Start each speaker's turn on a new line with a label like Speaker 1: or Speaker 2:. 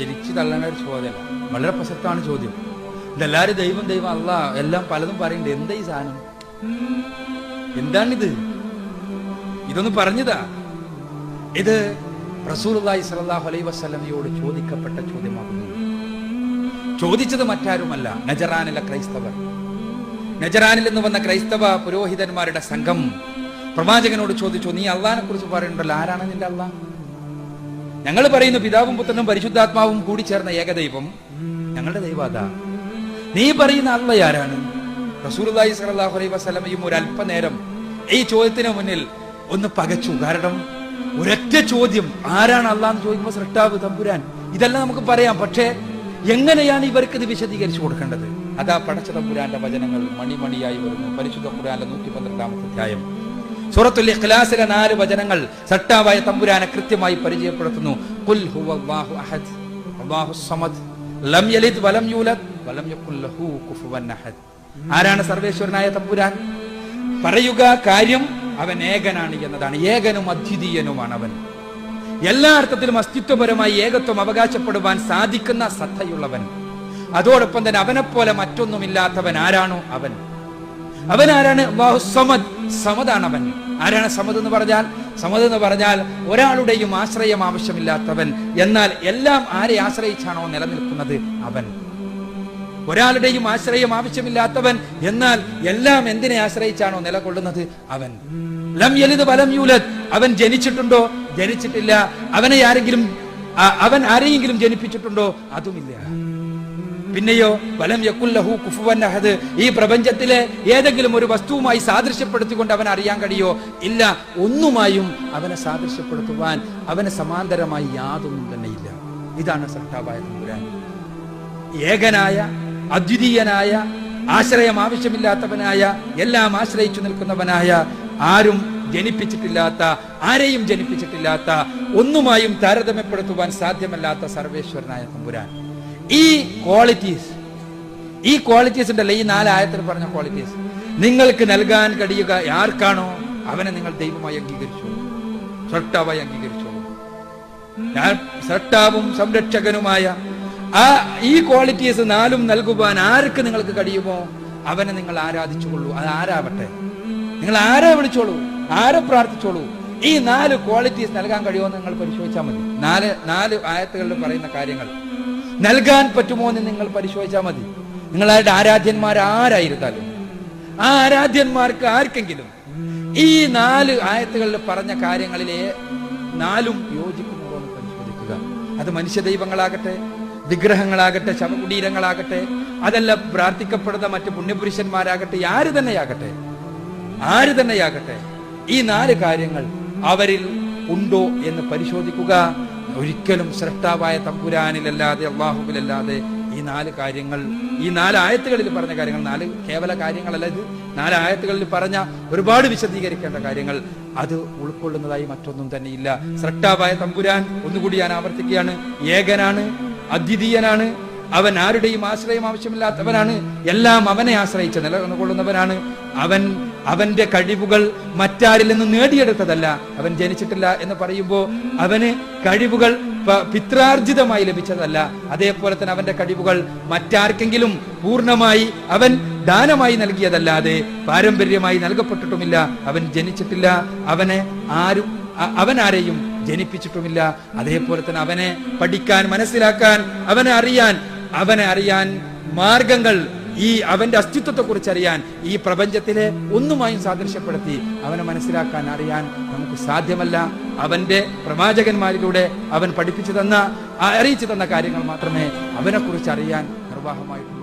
Speaker 1: ചിരിച്ചു തള്ളേണ്ട ഒരു ചോദ്യമല്ല, വളരെ പ്രസക്തമാണ് ചോദ്യം. ഇതെല്ലാവരും ദൈവം ദൈവം അല്ലാ എല്ലാം പലതും പറയുന്നുണ്ട്. എന്താ ഈ സാധനം? എന്താണിത്? ഇതൊന്ന് പറഞ്ഞതാ. ഇത് റസൂലുള്ളാഹി സ്വല്ലല്ലാഹു അലൈഹി വസല്ലമയോട് ചോദിക്കപ്പെട്ട ചോദ്യമാകുന്നു. ചോദിച്ചത് മറ്റാരുമല്ല, നജറാനിലെ ക്രൈസ്തവർ. നജറാനിൽ നിന്ന് വന്ന ക്രൈസ്തവ പുരോഹിതന്മാരുടെ സംഘം പ്രവാചകനോട് ചോദിച്ചു, നീ അള്ളാഹിനെ കുറിച്ച് പറയുന്നുണ്ടല്ലോ, ആരാണ് നിന്റെ അള്ളാഹ്? ഞങ്ങൾ പറയുന്നു പിതാവും പുത്രനും പരിശുദ്ധാത്മാവും കൂടി ചേർന്ന ഏകദൈവം, ഞങ്ങളുടെ ദൈവം അതാ. നീ പറയുന്ന അള്ളാഹ് ആരാണ്? റസൂലുള്ളാഹി സ്വല്ലല്ലാഹു അലൈഹി വസല്ലമയും ഒരു അല്പനേരം ഈ ചോദ്യത്തിന് മുന്നിൽ ഒന്ന് പകച്ചു. കാരണം ഒരൊറ്റ ചോദ്യം, ആരാണ് അള്ളാഹ് എന്ന് ചോദിക്കുമ്പോൾ സൃഷ്ടാവ് തമ്പുരാൻ, ഇതെല്ലാം നമുക്ക് പറയാം. പക്ഷേ എങ്ങനെയാണ് ഇവർക്ക് ഇത് വിശദീകരിച്ചു കൊടുക്കേണ്ടത്? അതാ പടച്ച തമ്പുരാന്റെ വചനങ്ങൾ മണിമണിയായി വരുന്നു. പരിശുദ്ധ ഖുർആനിലെ 112-ാമത്തെ അധ്യായം സൂറത്തുൽ ഇഖ്ലാസിലെ 4 വചനങ്ങൾ സട്ടാവായ തമ്പുരാനെ കൃത്യമായി പരിചയപ്പെടുത്തുന്നു. ഖുൽ ഹുവല്ലാഹു അഹദ് അല്ലാഹുസ് സമദ് ലം യലിദ് വലം യൂലദ് വലം യകുൽ ലഹു കുഫുവൻ അഹദ്. ആരാണ് സർവേശ്വരനായ തമ്പുരാൻ? പറയുക കാര്യം, അവൻ ഏകനാണ് എന്നതാണ്. ഏകനും അദ്വിതീയനുമാണ് അവൻ. എല്ലാ അർത്ഥത്തിലും അസ്തിത്വപരമായി ഏകത്വം അവകാശപ്പെടുവാൻ സാധിക്കുന്ന സത്തയുള്ളവൻ. അതോടൊപ്പം തന്നെ അവനെപ്പോലെ മറ്റൊന്നുമില്ലാത്തവൻ. ആരാണോ അവൻ? അവൻ ആരാണ്? അല്ലാഹു സമദ്. സമദാണ് അവൻ. ആരാണ് സമദ് എന്ന് പറഞ്ഞാൽ? സമദ് എന്ന് പറഞ്ഞാൽ ഒരാളുടെയും ആശ്രയം ആവശ്യമില്ലാത്തവൻ. എന്നാൽ എല്ലാം ആരെ ആശ്രയിച്ചാണോ നിലനിൽക്കുന്നത് അവൻ. ഒരാളുടെയും ആശ്രയം ആവശ്യമില്ലാത്തവൻ, എന്നാൽ എല്ലാം എന്തിനെ ആശ്രയിച്ചാണോ നിലകൊള്ളുന്നത് അവൻ. ലം യലിദ് വലം യൂലദ്. അവൻ ജനിച്ചിട്ടുണ്ടോ? ജനിച്ചിട്ടില്ല. അവൻ ആരെയെങ്കിലും ജനിപ്പിച്ചിട്ടുണ്ടോ? അതുമില്ല. പിന്നെയോ വലം യകുൽ ലഹു കുഫുവൻ അഹദ്. ഈ പ്രപഞ്ചത്തിലെ ഏതെങ്കിലും ഒരു വസ്തുവുമായി സാദൃശ്യപ്പെടുത്തിക്കൊണ്ട് അവൻ അറിയാൻ കഴിയോ? ഇല്ല. ഒന്നുമായും അവനെ സാദൃശ്യപ്പെടുത്തുവാൻ അവന് സമാന്തരമായി യാതൊന്നും തന്നെ ഇല്ല. ഇതാണ് സൃഷ്ടാവായ തമ്പുരാൻ. ഏകനായ, അദ്വിതീയനായ, ആശ്രയം ആവശ്യമില്ലാത്തവനായ, എല്ലാം ആശ്രയിച്ചു നിൽക്കുന്നവനായ, ആരും ജനിപ്പിച്ചിട്ടില്ലാത്ത, ആരെയും ജനിപ്പിച്ചിട്ടില്ലാത്ത, ഒന്നുമായും താരതമ്യപ്പെടുത്തുവാൻ സാധ്യമല്ലാത്ത സർവേശ്വരനായ തമ്പുരാൻ. ഈ ക്വാളിറ്റീസ് ഉണ്ടല്ലോ, ഈ 4 ആയത്തിൽ പറഞ്ഞ ക്വാളിറ്റീസ് നിങ്ങൾക്ക് നൽകാൻ കഴിയുക ആർക്കാണോ അവനെ നിങ്ങൾ ദൈവമായി അംഗീകരിച്ചു, സൃഷ്ടാവായി അംഗീകരിച്ചു. ഞാൻ സൃഷ്ടാവും സംരക്ഷകനുമായ ഈ ക്വാളിറ്റീസ് 4 നൽകുവാൻ ആർക്ക് നിങ്ങൾക്ക് കഴിയുമോ അവനെ നിങ്ങൾ ആരാധിച്ചുകൊള്ളൂ. അത് ആരാവട്ടെ, നിങ്ങൾ ആരെ വിളിച്ചോളൂ, ആരെ പ്രാർത്ഥിച്ചോളൂ. ഈ 4 ക്വാളിറ്റീസ് നൽകാൻ കഴിയുമോ എന്ന് നിങ്ങൾ പരിശോധിച്ചാൽ മതി. 4 ആയത്തുകളിൽ പറയുന്ന കാര്യങ്ങൾ നൽകാൻ പറ്റുമോ എന്ന് നിങ്ങൾ പരിശോധിച്ചാൽ മതി. നിങ്ങളുടെ ആരാധ്യന്മാർ ആരായിരുന്നാലും ആ ആരാധ്യന്മാർക്ക് ആർക്കെങ്കിലും ഈ 4 ആയത്തുകളിൽ പറഞ്ഞ കാര്യങ്ങളിലെ 4ഉം യോജിക്കുന്നുണ്ടോ എന്ന് പരിശോധിക്കുക. അത് മനുഷ്യ ദൈവങ്ങളാകട്ടെ, വിഗ്രഹങ്ങളാകട്ടെ, ശവകുടീരങ്ങളാകട്ടെ, അതല്ല പ്രാർത്ഥിക്കപ്പെടുന്ന മറ്റു പുണ്യപുരുഷന്മാരാകട്ടെ, ആര് തന്നെയാകട്ടെ, ഈ 4 കാര്യങ്ങൾ അവരിൽ ഉണ്ടോ എന്ന് പരിശോധിക്കുക. ഒരിക്കലും സൃഷ്ടാവായ തമ്പുരാനിലല്ലാതെ, അല്ലാഹുവിലല്ലാതെ ഈ 4 കാര്യങ്ങൾ, ഈ 4 ആയത്തുകളിൽ പറഞ്ഞ കാര്യങ്ങൾ, 4 കേവല കാര്യങ്ങളല്ല, ഇത് 4 ആയത്തുകളിൽ പറഞ്ഞ ഒരുപാട് വിശദീകരിക്കേണ്ട കാര്യങ്ങൾ, അത് ഉൾക്കൊള്ളുന്നതായി മറ്റൊന്നും തന്നെയില്ല. സൃഷ്ടാവായ തമ്പുരാൻ, ഒന്നുകൂടി ഞാൻ ആവർത്തിക്കുകയാണ്, ഏകനാണ്, അദ്വിതീയനാണ്. അവൻ ആരുടെയും ആശ്രയം ആവശ്യമില്ലാത്തവനാണ്. എല്ലാം അവനെ ആശ്രയിച്ച് നിലകൊള്ളുന്നവനാണ്. അവന്റെ കഴിവുകൾ മറ്റാരിൽ നിന്ന് നേടിയെടുത്തതല്ല. അവൻ ജനിച്ചിട്ടില്ല എന്ന് പറയുമ്പോൾ അവന് കഴിവുകൾ പിത്രാർജിതമായി ലഭിച്ചതല്ല. അതേപോലെ തന്നെ അവന്റെ കഴിവുകൾ മറ്റാർക്കെങ്കിലും പൂർണ്ണമായി അവൻ ദാനമായി നൽകിയതല്ലാതെ പാരമ്പര്യമായി നൽകപ്പെട്ടിട്ടുമില്ല. അവൻ ജനിച്ചിട്ടില്ല. അവൻ ആരെയും ജനിപ്പിച്ചിട്ടുമില്ല. അതേപോലെ തന്നെ അവനെ പഠിക്കാൻ, മനസ്സിലാക്കാൻ, അവനെ അറിയാൻ മാർഗങ്ങൾ, ഈ അവന്റെ അസ്തിത്വത്തെ കുറിച്ച് അറിയാൻ, ഈ പ്രപഞ്ചത്തിലെ ഒന്നുമായും സാദൃശ്യപ്പെടുത്തി അവനെ മനസ്സിലാക്കാൻ, അറിയാൻ നമുക്ക് സാധ്യമല്ല. അവന്റെ പ്രവാചകന്മാരിലൂടെ അവൻ പഠിപ്പിച്ചു തന്ന, അറിയിച്ചു തന്ന കാര്യങ്ങൾ മാത്രമേ അവനെ കുറിച്ച് അറിയാൻ നിർവാഹമായിട്ടുള്ളൂ.